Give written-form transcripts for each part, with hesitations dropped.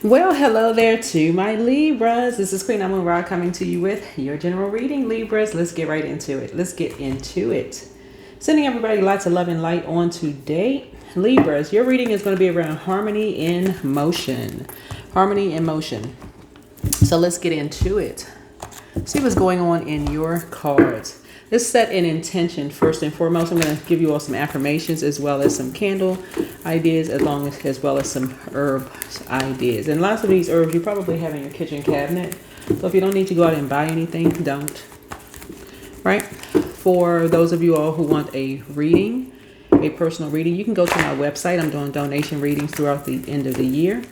Well, hello there to my Libras. This is Queen Amun Ra coming to you with your general reading, Libras. Let's get right into it. Sending everybody lots of love and light on today. Libras, your reading is going to be around harmony in motion. Harmony in motion. So let's get into it. See what's going on in your cards. Let's set an intention first and foremost. I'm going to give you all some affirmations as well as some candle ideas as well as some herb ideas. And lots of these herbs you probably have in your kitchen cabinet. So if you don't need to go out and buy anything, don't. Right? For those of you all who want a reading, a personal reading, you can go to my website. I'm doing donation readings throughout the end of the year.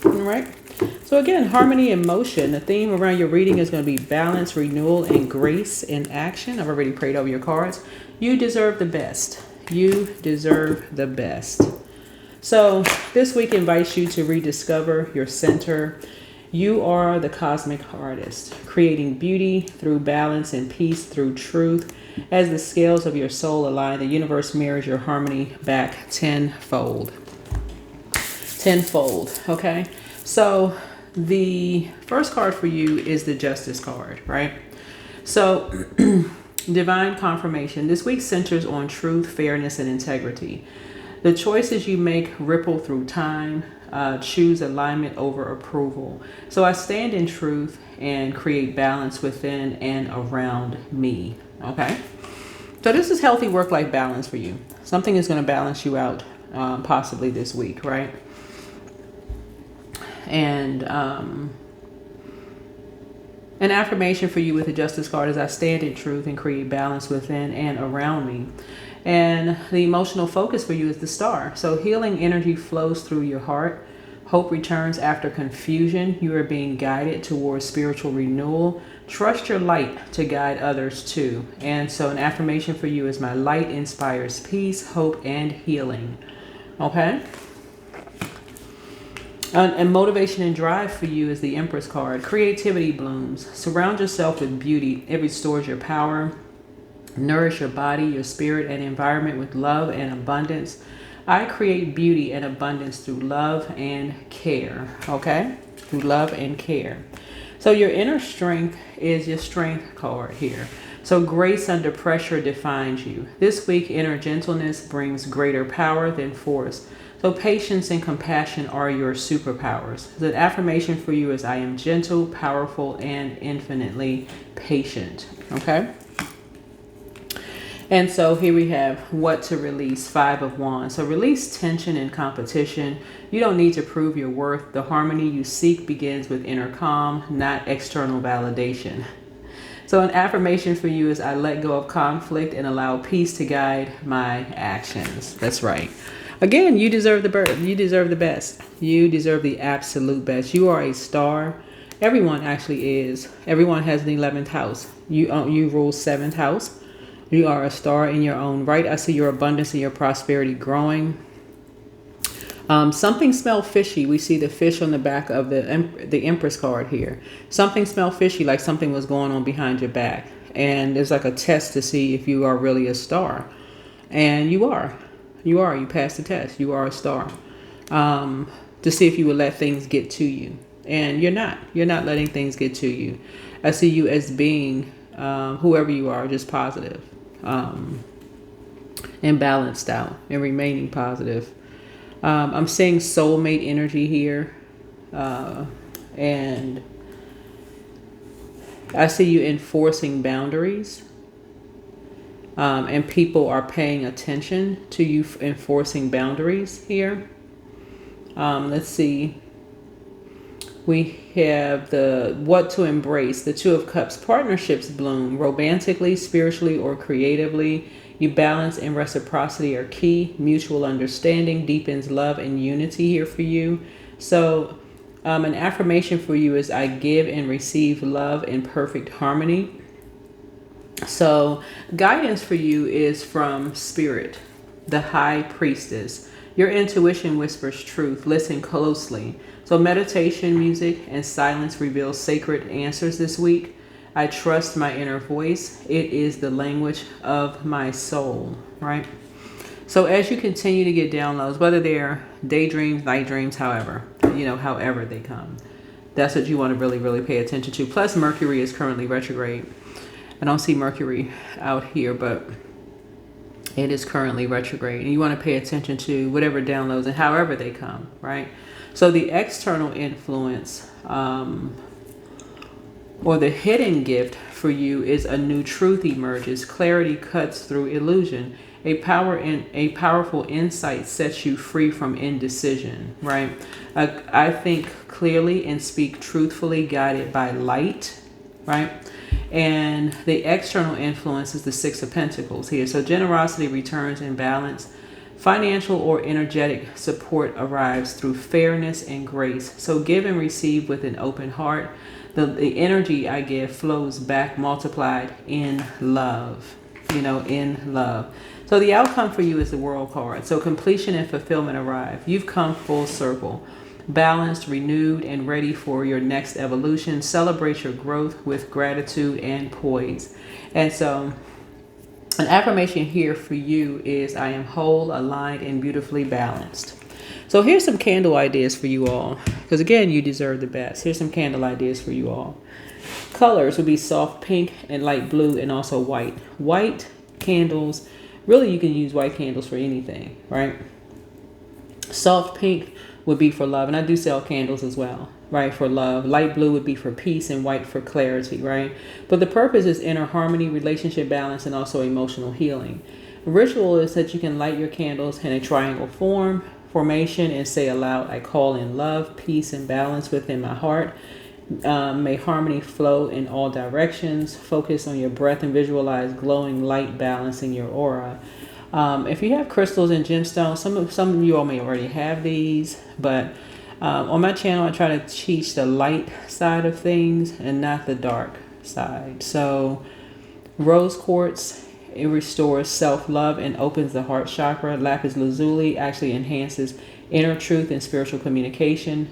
All right? So again, harmony in motion. The theme around your reading is going to be balance, renewal, and grace in action. I've already prayed over your cards. You deserve the best. You deserve the best. So this week invites you to rediscover your center. You are the cosmic artist, creating beauty through balance and peace through truth. As the scales of your soul align, the universe mirrors your harmony back tenfold. Tenfold, okay? So the first card for you is the Justice card, right? So divine confirmation. This week centers on truth, fairness, and integrity. The choices you make ripple through time. Choose alignment over approval. So I stand in truth and create balance within and around me, okay? So this is healthy work-life balance for you. Something is going to balance you out possibly this week, right? And an affirmation for you with the Justice card is I stand in truth and create balance within and around me. And the emotional focus for you is the Star. So healing energy flows through your heart. Hope returns after confusion. You are being guided towards spiritual renewal. Trust your light to guide others too. And so an affirmation for you is my light inspires peace, hope, and healing. Okay? And motivation and drive for you is the Empress card. Creativity blooms. Surround yourself with beauty. It restores your power. Nourish your body, your spirit, and environment with love and abundance. I create beauty and abundance through love and care. Okay? Through love and care. So your inner strength is your strength card here. So grace under pressure defines you. This week, inner gentleness brings greater power than force. So patience and compassion are your superpowers. The affirmation for you is I am gentle, powerful, and infinitely patient. Okay? And so here we have what to release, 5 of Wands. So release tension and competition. You don't need to prove your worth. The harmony you seek begins with inner calm, not external validation. So an affirmation for you is I let go of conflict and allow peace to guide my actions. That's right. Again, you deserve the birth. You deserve the best. You deserve the absolute best. You are a star. Everyone actually is. Everyone has an 11th house. You rule 7th house. You are a star in your own right. I see your abundance and your prosperity growing. Something smells fishy. We see the fish on the back of the Empress card here. Something smells fishy, like something was going on behind your back. And there's like a test to see if you are really a star. And you are. You are. You passed the test. You are a star. To see if you would let things get to you. And you're not. You're not letting things get to you. I see you as being whoever you are, just positive. And balanced out. And remaining positive. I'm seeing soulmate energy here. And I see you enforcing boundaries. And people are paying attention to you enforcing boundaries here. Let's see. We have the what to embrace. The 2 of Cups. Partnerships bloom romantically, spiritually, or creatively. You balance and reciprocity are key. Mutual understanding deepens love and unity here for you. So an affirmation for you is I give and receive love in perfect harmony. So guidance for you is from Spirit, the High Priestess. Your intuition whispers truth. Listen closely. So meditation, music, and silence reveal sacred answers this week. I trust my inner voice. It is the language of my soul, right? So as you continue to get downloads, whether they're daydreams, night dreams, however, however they come. That's what you want to really, really pay attention to. Plus, Mercury is currently retrograde. I don't see Mercury out here, but it is currently retrograde. And you want to pay attention to whatever downloads and however they come, right? So the external influence or the hidden gift for you is a new truth emerges. Clarity cuts through illusion. A powerful insight sets you free from indecision, right? I think clearly and speak truthfully, guided by light, right? And the external influence is the Six of Pentacles here. So generosity returns in balance. Financial or energetic support arrives through fairness and grace. So give and receive with an open heart. The energy I give flows back multiplied in love, in love. So the outcome for you is the World card. So completion and fulfillment arrive. You've come full circle, balanced, renewed, and ready for your next evolution. Celebrate your growth with gratitude and poise. And so an affirmation here for you is, I am whole, aligned, and beautifully balanced. So here's some candle ideas for you all, because again, you deserve the best. Here's some candle ideas for you all. Colors would be soft pink and light blue, and also white. White candles, really you can use white candles for anything, right? Soft pink would be for love, and I do sell candles as well, right, for love. Light blue would be for peace, and white for clarity, right? But the purpose is inner harmony, relationship balance, and also emotional healing. Ritual is that you can light your candles in a triangle formation and say aloud, I call in love, peace, and balance within my heart. May harmony flow in all directions. Focus on your breath and visualize glowing light balancing your aura. If you have crystals and gemstones, some of you all may already have these, but on my channel I try to teach the light side of things and not the dark side. So rose quartz, it restores self-love and opens the heart chakra. Lapis lazuli actually enhances inner truth and spiritual communication.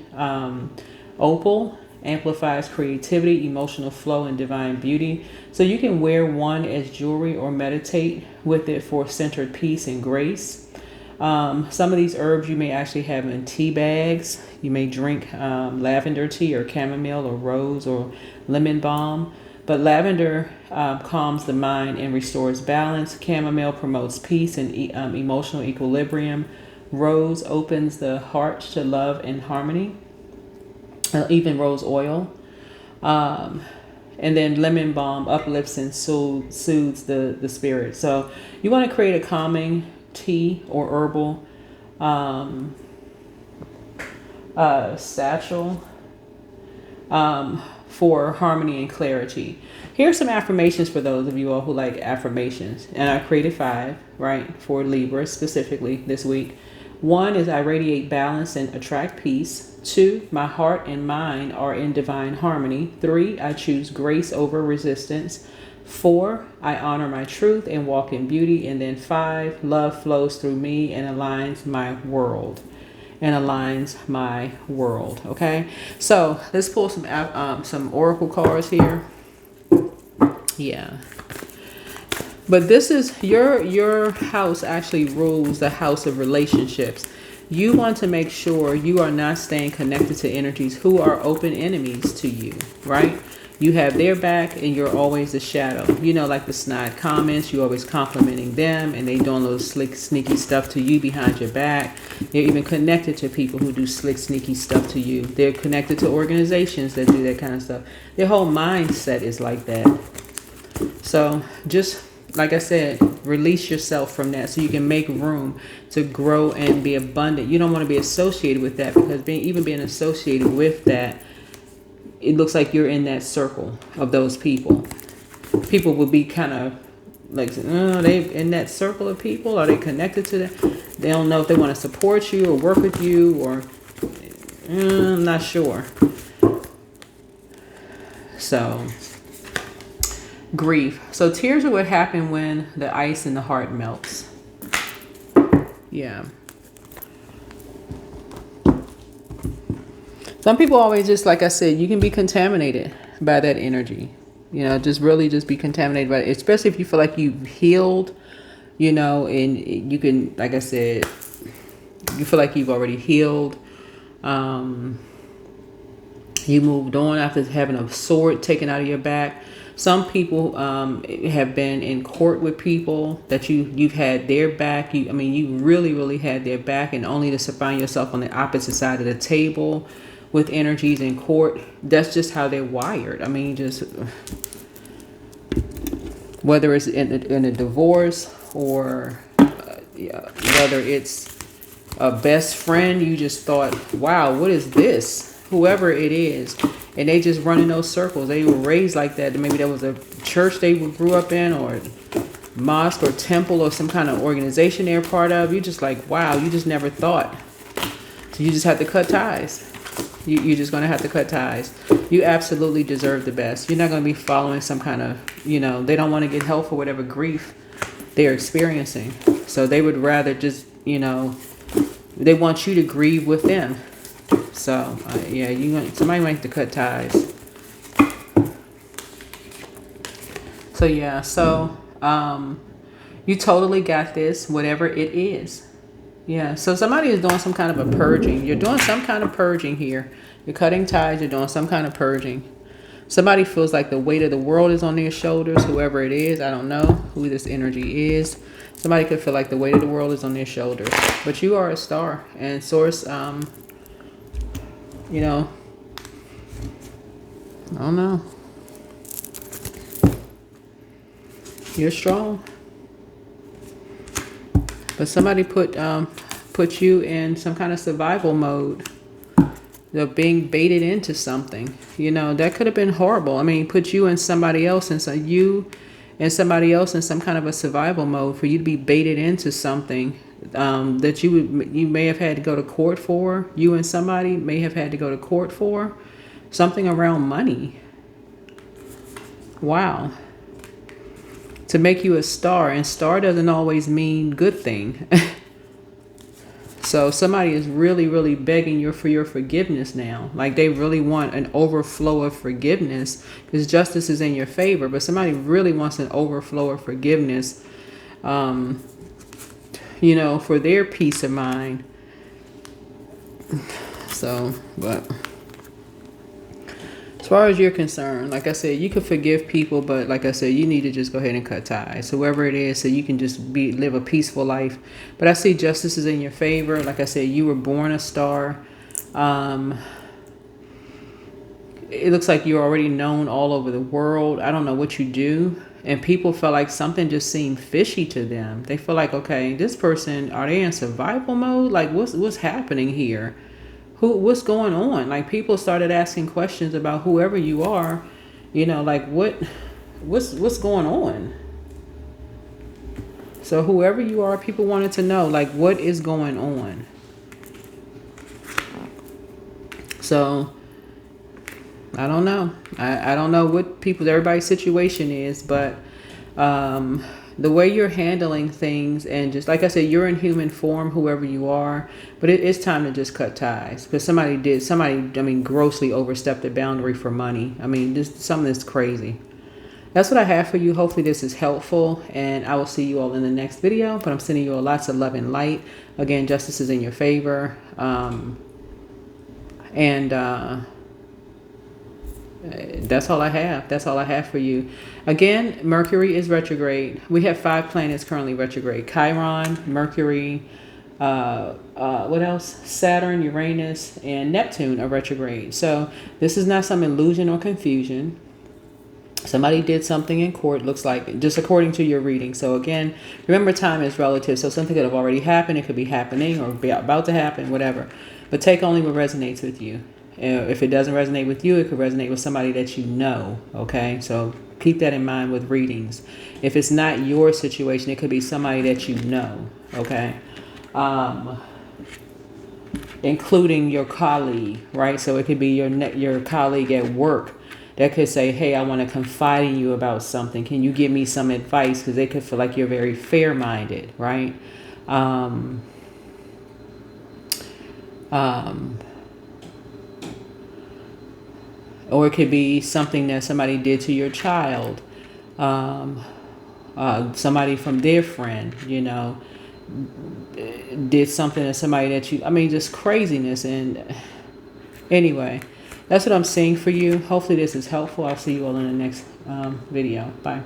Opal amplifies creativity, emotional flow, and divine beauty. So you can wear one as jewelry or meditate with it for centered peace and grace. Some of these herbs you may actually have in tea bags. You may drink lavender tea or chamomile or rose or lemon balm. But lavender calms the mind and restores balance. Chamomile promotes peace and emotional equilibrium. Rose opens the heart to love and harmony. Even rose oil. And then lemon balm uplifts and soothes the spirit. So you want to create a calming tea or herbal satchel for harmony and clarity. Here's some affirmations for those of you all who like affirmations. And I created 5, right, for Libra specifically this week. 1 is I radiate balance and attract peace. 2, my heart and mind are in divine harmony. 3, I choose grace over resistance. 4, I honor my truth and walk in beauty. And then 5, love flows through me and aligns my world. Okay, so let's pull some oracle cards here. Yeah, but this is your house actually rules the house of relationships. You want to make sure you are not staying connected to energies who are open enemies to you, right? You have their back and you're always the shadow. Like the snide comments, you're always complimenting them and they doing little slick, sneaky stuff to you behind your back. They're even connected to people who do slick, sneaky stuff to you. They're connected to organizations that do that kind of stuff. Their whole mindset is like that. So just, like I said, release yourself from that so you can make room to grow and be abundant. You don't want to be associated with that, because being associated with that, it looks like you're in that circle of those people. People will be kind of like, oh, they in that circle of people. Are they connected to them? They don't know if they want to support you or work with you, or I'm not sure. So, grief. So tears are what happen when the ice in the heart melts. Yeah. Some people always just, like I said, you can be contaminated by that energy. Just be contaminated by it, especially if you feel like you've healed, and you can, like I said, you feel like you've already healed. Um, you moved on after having a sword taken out of your back. Some people have been in court with people that you've had their back. You really had their back, and only to find yourself on the opposite side of the table with energies in court. That's just how they're wired. Just whether it's in a divorce or whether it's a best friend, you just thought, wow, what is this? Whoever it is, and they just run in those circles. They were raised like that. Maybe there was a church they grew up in, or mosque or temple, or some kind of organization they're part of. You just like, wow, you just never thought. So you just have to cut ties. You're just going to have to cut ties. You absolutely deserve the best. You're not going to be following some kind of, they don't want to get help for whatever grief they're experiencing. So they would rather just, they want you to grieve with them. So, somebody might have to cut ties. So, you totally got this, whatever it is. Yeah, so somebody is doing some kind of a purging. You're doing some kind of purging here. You're cutting ties. You're doing some kind of purging. Somebody feels like the weight of the world is on their shoulders, whoever it is. I don't know who this energy is. Somebody could feel like the weight of the world is on their shoulders. But you are a star. And source, I don't know. You're strong. But somebody put you in some kind of survival mode. They're being baited into something. That could have been horrible. Put you and somebody else, and so you and somebody else in some kind of a survival mode for you to be baited into something that you may have had to go to court for. You and somebody may have had to go to court for something around money. Wow. To make you a star, and star doesn't always mean good thing. So somebody is really begging you for your forgiveness now. Like they really want an overflow of forgiveness because justice is in your favor. But somebody really wants an overflow of forgiveness, for their peace of mind. So, but as far as you're concerned, like I said, you could forgive people, but like I said, you need to just go ahead and cut ties, whoever it is, so you can just live a peaceful life. But I see justice is in your favor. Like I said, you were born a star. It looks like you're already known all over the world. I don't know what you do. And people felt like something just seemed fishy to them. They feel like, okay, this person, are they in survival mode? Like what's happening here? What's going on? Like people started asking questions about whoever you are, like what's going on? So whoever you are, people wanted to know, like, what is going on? So I don't know. I don't know what everybody's situation is, but the way you're handling things, and just like I said, you're in human form, whoever you are, but it's time to just cut ties because somebody grossly overstepped the boundary for money. Just something that's crazy. That's what I have for you. Hopefully this is helpful, and I will see you all in the next video, but I'm sending you lots of love and light. Again, justice is in your favor. That's all I have. That's all I have for you. Again, Mercury is retrograde. We have 5 planets currently retrograde. Chiron, Mercury, what else? Saturn, Uranus, and Neptune are retrograde. So this is not some illusion or confusion. Somebody did something in court, looks like, just according to your reading. So again, remember, time is relative. So something could have already happened. It could be happening or be about to happen, whatever. But take only what resonates with you. If it doesn't resonate with you, it could resonate with somebody that you know, okay? So keep that in mind with readings. If it's not your situation, it could be somebody that you know, okay? Including your colleague, right? So it could be your colleague at work that could say, hey, I want to confide in you about something. Can you give me some advice? Because they could feel like you're very fair-minded, right? Or it could be something that somebody did to your child. Somebody from their friend, did something to somebody that you, just craziness. And Anyway, that's what I'm seeing for you. Hopefully this is helpful. I'll see you all in the next video. Bye.